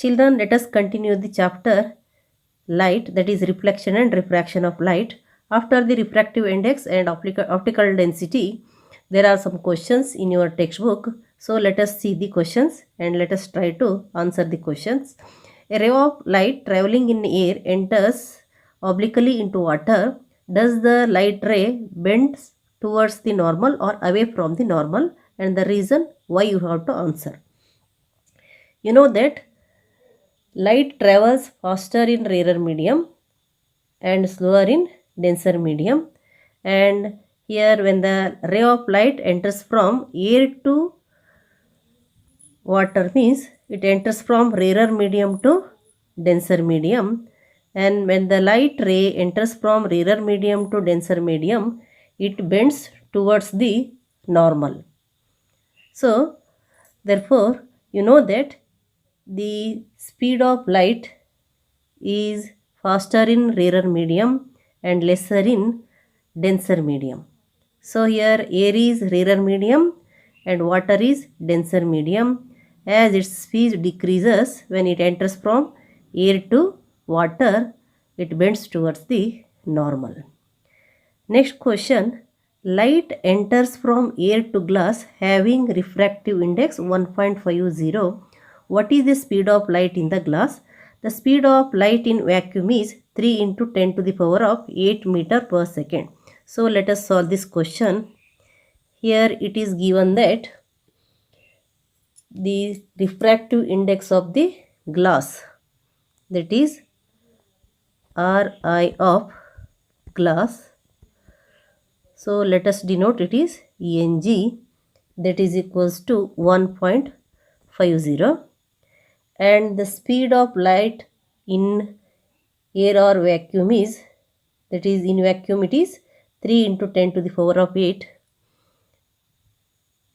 Children, let us continue the chapter light, that is reflection and refraction of light. After the refractive index and optical density, there are some questions in your textbook. So let us see the questions and let us try to answer the questions. A ray of light traveling in air enters obliquely into water. Does the light ray bends towards the normal or away from the normal? And the reason why you have to answer. You know that light travels faster in rarer medium and slower in denser medium. And here when the ray of light enters from air to water, means it enters from rarer medium to denser medium. And when the light ray enters from rarer medium to denser medium, it bends towards the normal. So therefore you know that the speed of light is faster in rarer medium and lesser in denser medium. So here air is rarer medium and water is denser medium. As its speed decreases when it enters from air to water, it bends towards the normal. Next question. Light enters from air to glass having refractive index 1.50. What is the speed of light in the glass? The speed of light in vacuum is 3 into 10 to the power of 8 meter per second. So let us solve this question. Here it is given that the refractive index of the glass, that is Ri of glass. So let us denote it is ENG, that is equals to 1.50. And the speed of light in air or vacuum is, that is in vacuum it is 3 into 10 to the power of 8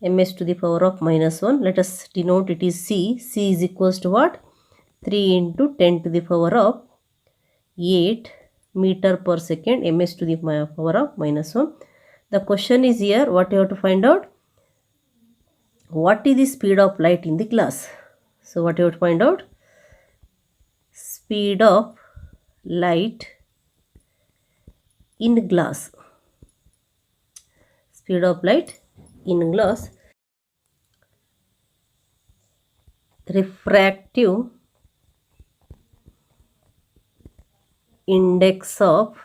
ms to the power of minus 1. Let us denote it is C. C is equals to what? 3 into 10 to the power of 8 meter per second ms to the power of minus 1. The question is here, what you have to find out? What is the speed of light in the glass? So what you have to find out? Speed of light in glass. Speed of light in glass. Refractive index of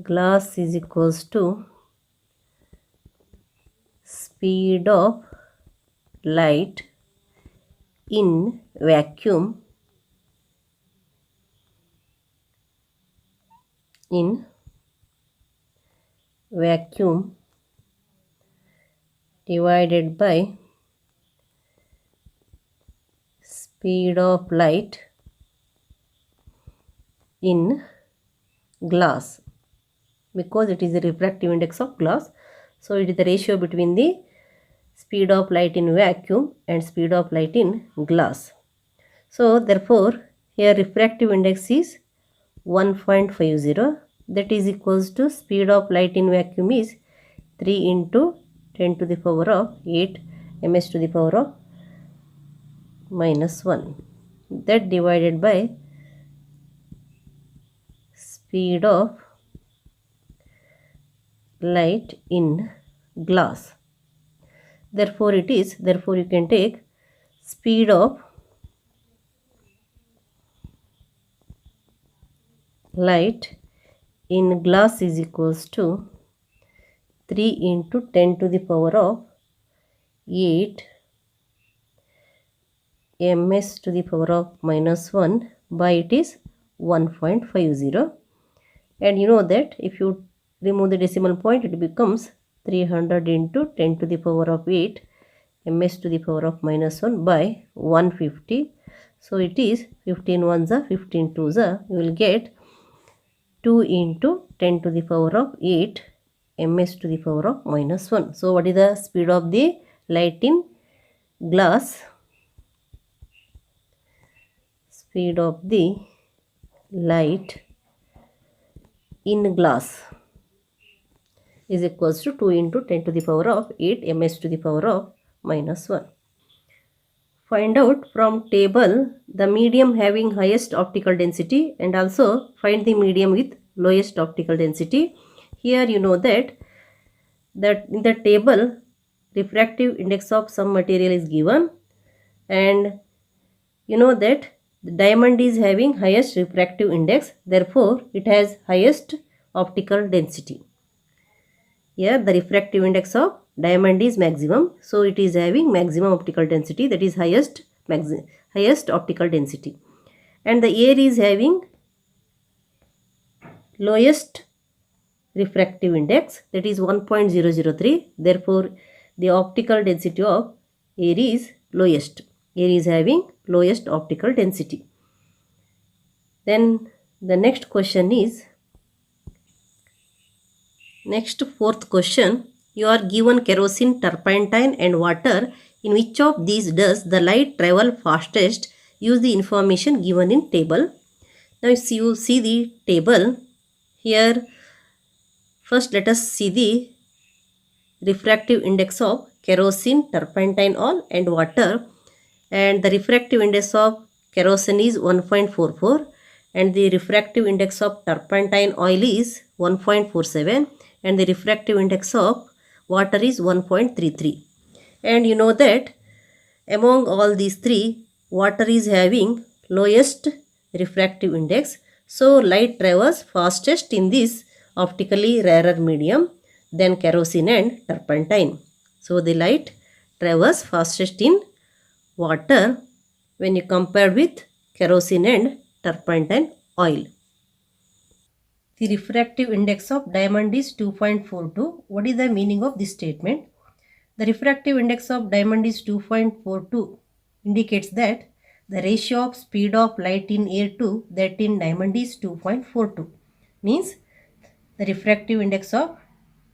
glass is equals to speed of light in vacuum divided by speed of light in glass, because it is the refractive index of glass. So it is the ratio between the speed of light in vacuum and speed of light in glass. So therefore here refractive index is 1.50, that is equals to speed of light in vacuum is 3 into 10 to the power of 8 ms to the power of minus 1, that divided by speed of light in glass. Therefore it is, therefore you can take speed of light in glass is equals to 3 into 10 to the power of 8 ms to the power of minus 1 by it is 1.50. And you know that if you remove the decimal point, it becomes 300 into 10 to the power of 8 ms to the power of minus 1 by 150. So it is 15 ones are 15 twos are, you will get 2 into 10 to the power of 8 ms to the power of minus 1. So what is the speed of the light in glass? Speed of the light in glass is equals to 2 into 10 to the power of 8 ms to the power of minus 1. Find out from table the medium having highest optical density and also find the medium with lowest optical density. Here you know that in the table refractive index of some material is given, and you know that the diamond is having highest refractive index, therefore it has highest optical density. Here the refractive index of diamond is maximum, so it is having maximum optical density, that is highest optical density. And the air is having lowest refractive index, that is 1.003, therefore the optical density of air is lowest. Air is having lowest optical density. Then the next question is, next fourth question, you are given kerosene, turpentine and water. In which of these does the light travel fastest? Use the information given in table. Now if you see the table, here first let us see the refractive index of kerosene, turpentine oil and water, and the refractive index of kerosene is 1.44 and the refractive index of turpentine oil is 1.47 and the refractive index of water is 1.33. And you know that among all these three, water is having lowest refractive index, so light travels fastest in this optically rarer medium than kerosene and turpentine. So the light travels fastest in water when you compare with kerosene and turpentine oil. The refractive index of diamond is 2.42. What is the meaning of this statement? The refractive index of diamond is 2.42 indicates that the ratio of speed of light in air to that in diamond is 2.42. Means the refractive index of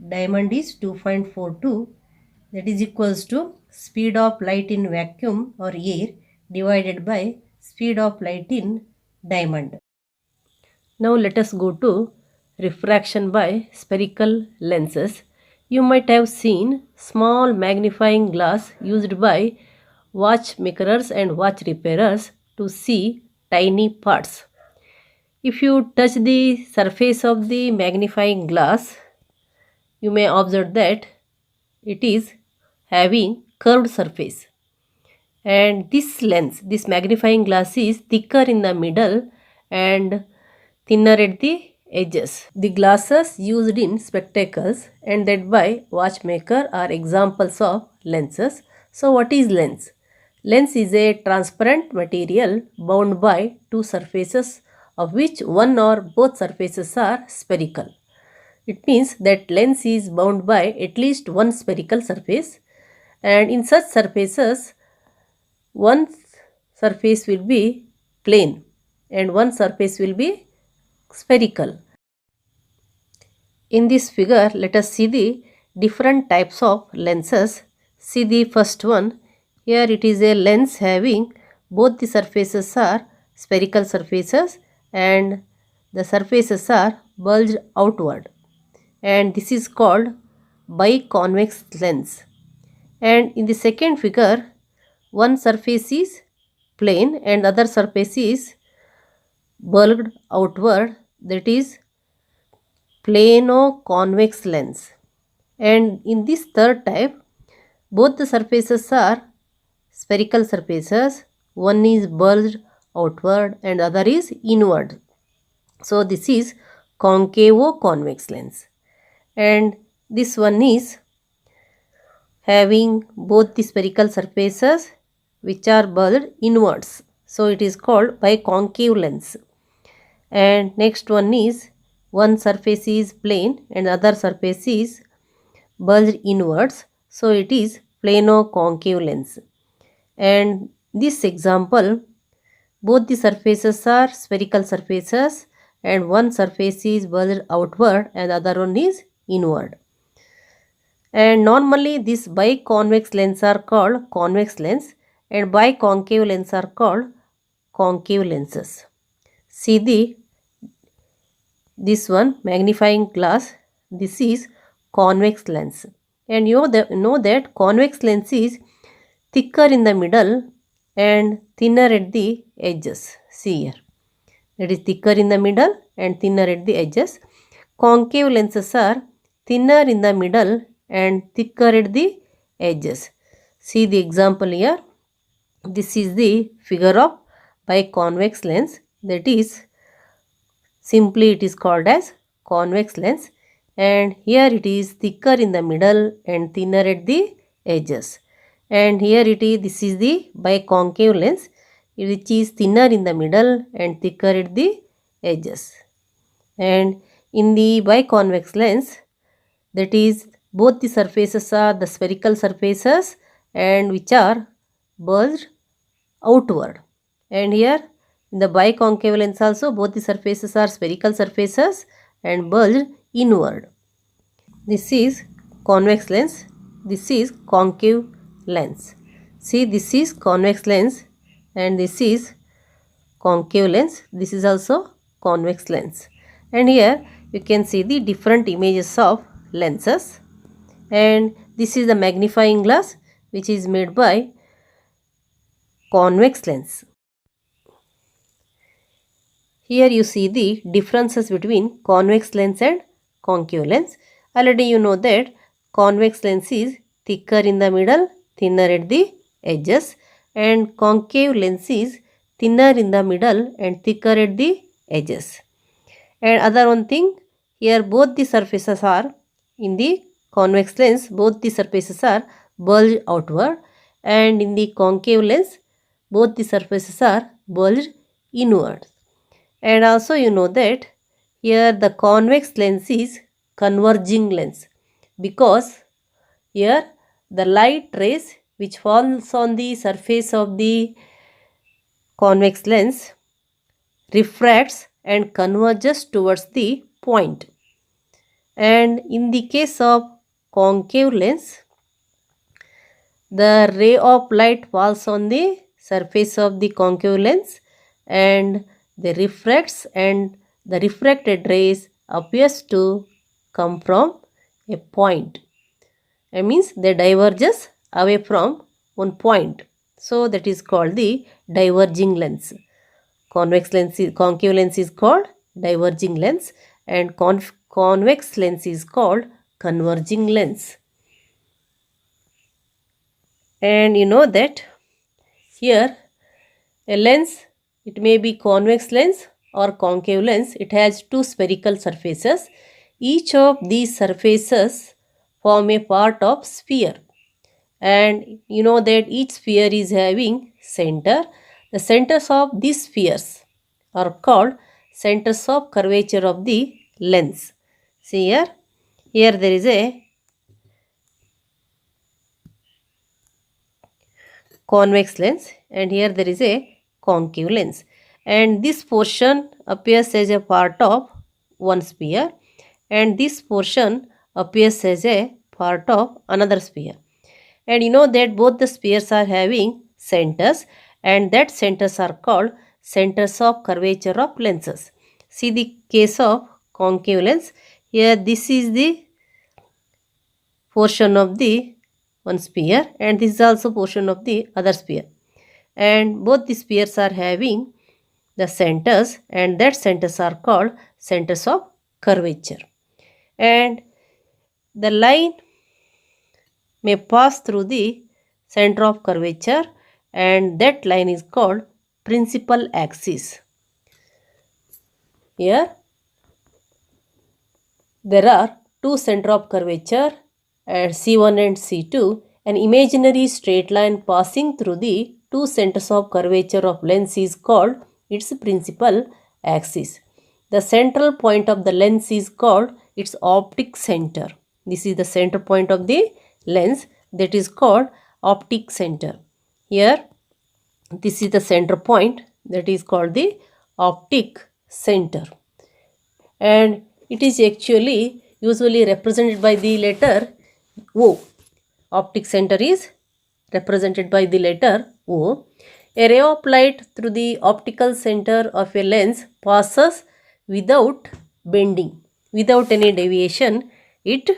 diamond is 2.42, that is equals to speed of light in vacuum or air divided by speed of light in diamond. Now let us go to refraction by spherical lenses. You might have seen small magnifying glass used by watchmakers and watch repairers to see tiny parts. If you touch the surface of the magnifying glass, you may observe that it is having curved surface. And this lens, this magnifying glass is thicker in the middle and thinner at the edges. The glasses used in spectacles and that by watchmaker are examples of lenses. So what is lens? Lens is a transparent material bound by two surfaces of which one or both surfaces are spherical. It means that lens is bound by at least one spherical surface, and in such surfaces one surface will be plane and one surface will be spherical. In this figure, let us see the different types of lenses. See the first one. Here it is a lens having both the surfaces are spherical surfaces and the surfaces are bulged outward, and this is called biconvex lens. And in the second figure, one surface is plane and other surface is bulged outward, that is plano-convex lens. And in this third type, both the surfaces are spherical surfaces, one is bulged outward and other is inward. So this is concavo-convex lens. And this one is having both the spherical surfaces which are bulged inwards, so it is called biconcave lens. And next one is one surface is plane and other surface is bulged inwards, so it is plano-concave lens. And this example, both the surfaces are spherical surfaces and one surface is bulged outward and other one is inward. And normally this biconvex lens are called convex lens and biconcave lens are called concave lenses. See this one magnifying glass, this is convex lens, and you know that convex lens is thicker in the middle and thinner at the edges. See here. That is thicker in the middle and thinner at the edges. Concave lenses are thinner in the middle and thicker at the edges. See the example here. This is the figure of biconvex lens, that is simply it is called as convex lens, and here it is thicker in the middle and thinner at the edges. And here this is the biconcave lens, which is thinner in the middle and thicker at the edges. And in the biconvex lens, that is both the surfaces are the spherical surfaces and which are bulged outward. And here in the biconcave lens also both the surfaces are spherical surfaces and bulged inward. This is convex lens, this is concave lens. See, this is convex lens and this is concave lens. This is also convex lens. And here you can see the different images of lenses. And this is the magnifying glass which is made by convex lens. Here you see the differences between convex lens and concave lens. Already you know that convex lens is thicker in the middle, thinner at the edges, and concave lens is thinner in the middle and thicker at the edges. And other one thing, here both the surfaces are in the convex lens, both the surfaces are bulged outward, and in the concave lens both the surfaces are bulged inward. And also you know that here the convex lens is converging lens, because here the light rays which falls on the surface of the convex lens refracts and converges towards the point. And in the case of concave lens, the ray of light falls on the surface of the concave lens and they refracts, and the refracted rays appears to come from a point. That means they diverges away from one point. So that is called the diverging lens. Concave lens is called diverging lens and convex lens is called converging lens. And you know that here a lens, it may be convex lens or concave lens, it has two spherical surfaces. Each of these surfaces form a part of sphere, and you know that each sphere is having center. The centers of these spheres are called centers of curvature of the lens. See here there is a convex lens and here there is a concave lens, and this portion appears as a part of one sphere and this portion appears as a part of another sphere. And you know that both the spheres are having centers, and that centers are called centers of curvature of lenses. See the case of concave lens. Here this is the portion of the one sphere and this is also portion of the other sphere, and both the spheres are having the centers, and that centers are called centers of curvature. And the line may pass through the center of curvature and that line is called principal axis. Here there are two center of curvature at C1 and C2. An imaginary straight line passing through the two centers of curvature of lens is called its principal axis. The central point of the lens is called its optic center. This is the center point of the lens, that is called optic center. Here this is the center point, that is called the optic center, and it is actually usually represented by the letter O. Optic center is represented by the letter O. A ray of light through the optical center of a lens passes without bending, without any deviation it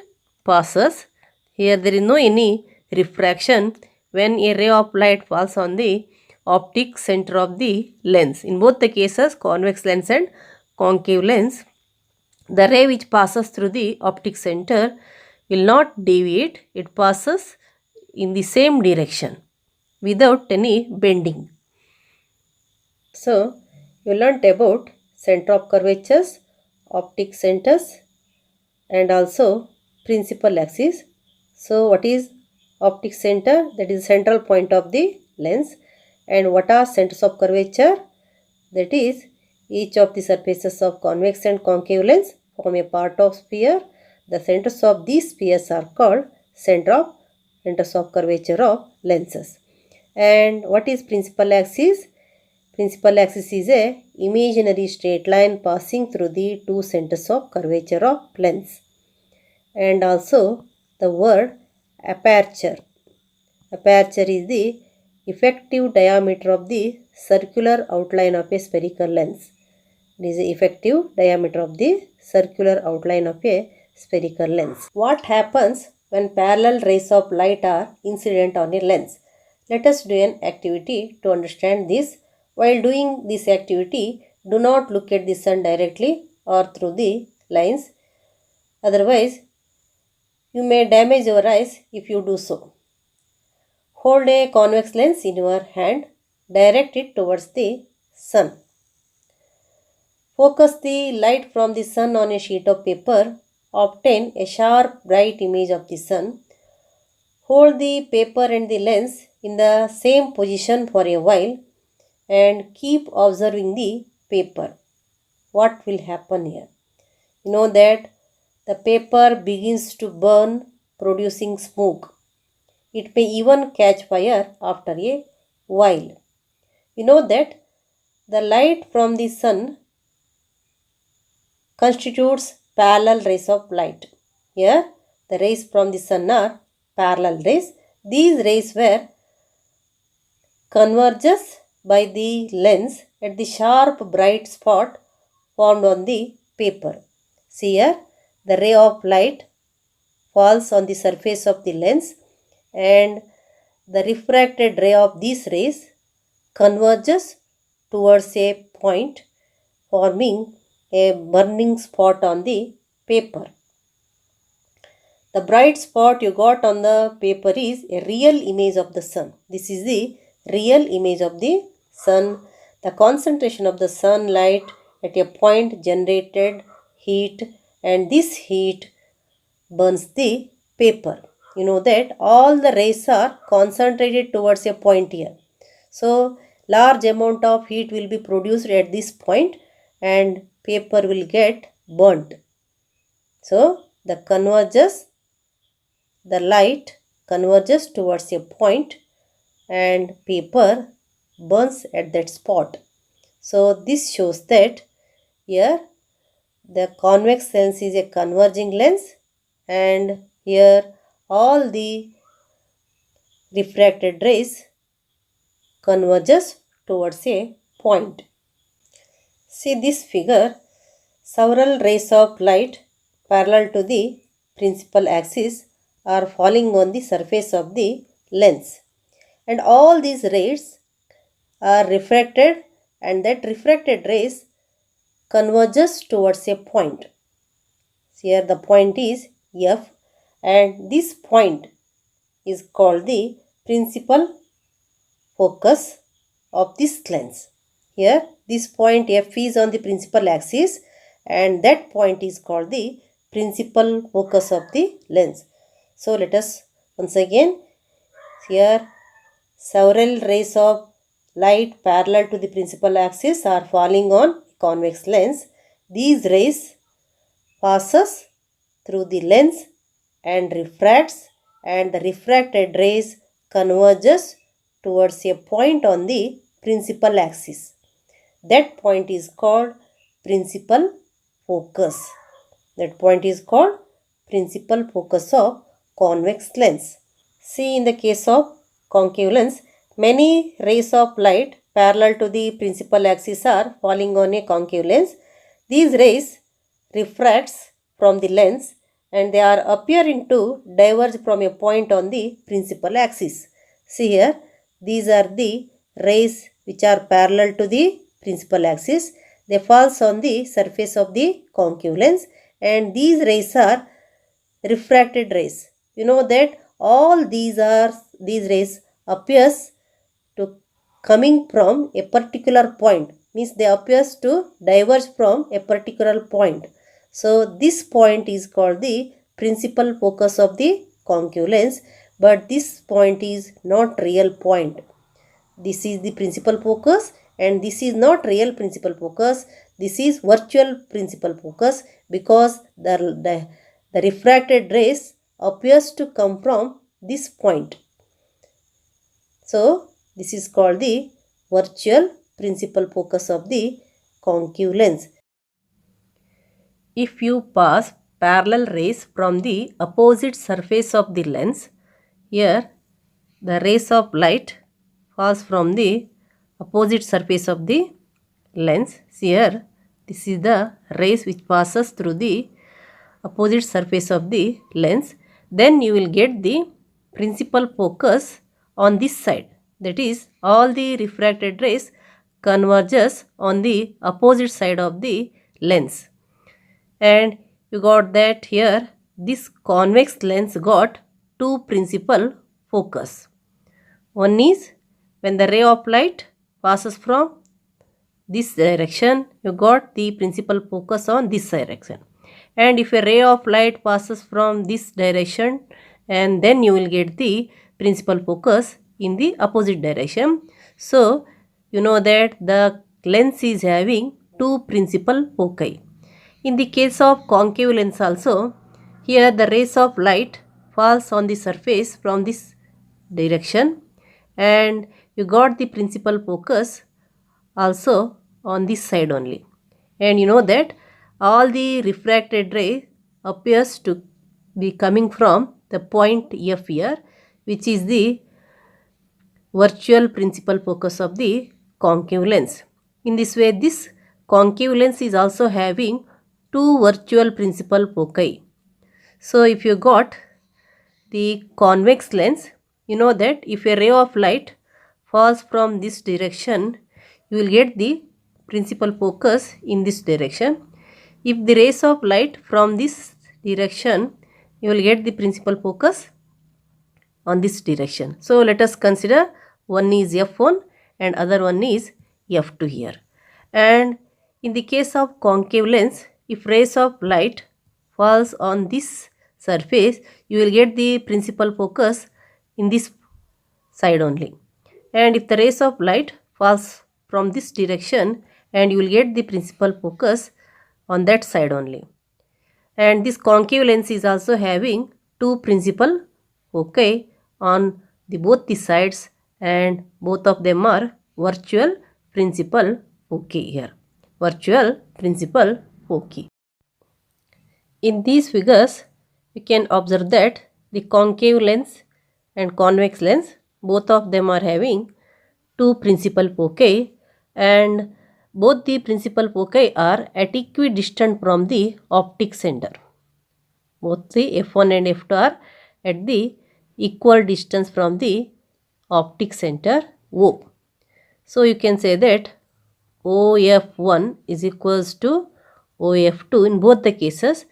passes. Here there is no any refraction. When a ray of light falls on the optic center of the lens. In both the cases, convex lens and concave lens, the ray which passes through the optic center will not deviate. It passes in the same direction without any bending. So, you learnt about center of curvatures, optic centers, and also principal axis. So, what is optic center? That is central point of the lens. And what are centers of curvature? That is each of the surfaces of convex and concave lens form a part of sphere. The centers of these spheres are called centers of curvature of lenses. And what is principal axis? Principal axis is a imaginary straight line passing through the two centers of curvature of lens. And also the word aperture. Aperture is the effective diameter of the circular outline of a spherical lens. It is the effective diameter of the circular outline of a spherical lens. What happens when parallel rays of light are incident on a lens? Let us do an activity to understand this. While doing this activity, do not look at the sun directly or through the lines. Otherwise, you may damage your eyes if you do so. Hold a convex lens in your hand. Direct it towards the sun. Focus the light from the sun on a sheet of paper. Obtain a sharp, bright image of the sun. Hold the paper and the lens in the same position for a while and keep observing the paper. What will happen here? You know that the paper begins to burn, producing smoke. It may even catch fire after a while. You know that the light from the sun constitutes parallel rays of light. Here, the rays from the sun are parallel rays. These rays were converges by the lens at the sharp bright spot formed on the paper. See here, the ray of light falls on the surface of the lens and the refracted ray of these rays converges towards a point, forming a burning spot on the paper. The bright spot you got on the paper is a real image of the sun. This is the real image of the sun. The concentration of the sunlight at a point generated heat, and this heat burns the paper. You know that all the rays are concentrated towards a point here. So, large amount of heat will be produced at this point and paper will get burnt. So, the light converges towards a point and paper burns at that spot. So, this shows that here the convex lens is a converging lens and here all the refracted rays converges towards a point. See this figure, several rays of light parallel to the principal axis are falling on the surface of the lens, and all these rays are refracted and that refracted rays converges towards a point. Here the point is F and this point is called the principal focus of this lens. Here this point F is on the principal axis and that point is called the principal focus of the lens. So let us once again, here several rays of light parallel to the principal axis are falling on convex lens. These rays passes through the lens and refracts, and the refracted rays converges towards a point on the principal axis. That point is called principal focus. That point is called principal focus of convex lens. See, in the case of concave lens, many rays of light parallel to the principal axis are falling on a concave lens. These rays refracts from the lens and they are appearing to diverge from a point on the principal axis. See here, these are the rays which are parallel to the principal axis. They falls on the surface of the concave lens, and these rays are refracted rays. You know that all these rays appears to coming from a particular point, means they appears to diverge from a particular point. So this point is called the principal focus of the concave lens, but this point is not real point. This is the principal focus and this is not real principal focus. This is virtual principal focus because the refracted rays appears to come from this point. So this is called the virtual principal focus of the concave lens. If you pass parallel rays from the opposite surface of the lens, here the rays of light falls from the opposite surface of the lens. Here this is the rays which passes through the opposite surface of the lens. Then you will get the principal focus on this side. That is, all the refracted rays converges on the opposite side of the lens. And you got that here this convex lens got two principal focus. One is when the ray of light passes from this direction, you got the principal focus on this direction. And if a ray of light passes from this direction, and then you will get the principal focus in the opposite direction. So you know that the lens is having two principal foci. In the case of concave lens also, here the rays of light falls on the surface from this direction, and you got the principal focus also on this side only. And you know that all the refracted ray appears to be coming from the point F here, which is the virtual principal focus of the concave lens. In this way, this concave lens is also having two virtual principal foci. So if you got the convex lens, you know that if a ray of light falls from this direction, you will get the principal focus in this direction. If the rays of light from this direction, you will get the principal focus on this direction. So let us consider one is F1 and other one is F2 here. And in the case of concave lens, if rays of light falls on this surface, you will get the principal focus in this side only. And if the rays of light falls from this direction, and you will get the principal focus on that side only. And this concave lens is also having two principal foci on both the sides, and both of them are virtual principal foci here. Virtual principal foci. In these figures, we can observe that the concave lens and convex lens, both of them are having two principal foci, and both the principal foci are at equidistant from the optic center. Both the F1 and F2 are at the equal distance from the optic center O. So you can say that OF1 is equals to OF2 in both the cases,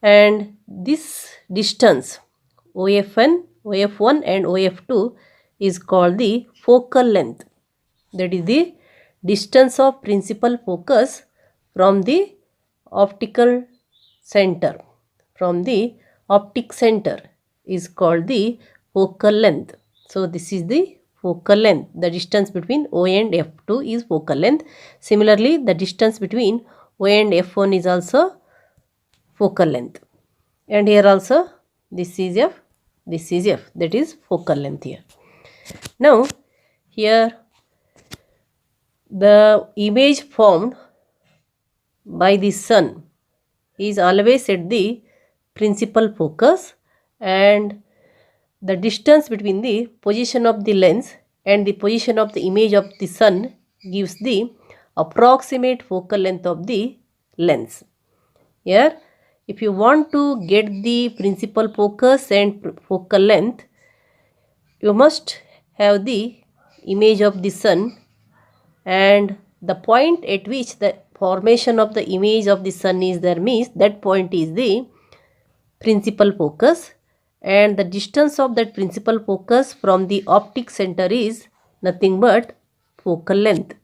and this distance OF1 and OF2 is called the focal length. That is the distance of principal focus from the optical center. From the optic center is called the focal length. So this is the focal length. The distance between O and F2 is focal length. Similarly, the distance between O and F1 is also focal length. And here also this is F, this is F, that is focal length here. Now here the image formed by the sun is always at the principal focus, and the distance between the position of the lens and the position of the image of the sun gives the approximate focal length of the lens. Here, if you want to get the principal focus and focal length, you must have the image of the sun, and the point at which the formation of the image of the sun is there means that point is the principal focus, and the distance of that principal focus from the optic center is nothing but focal length.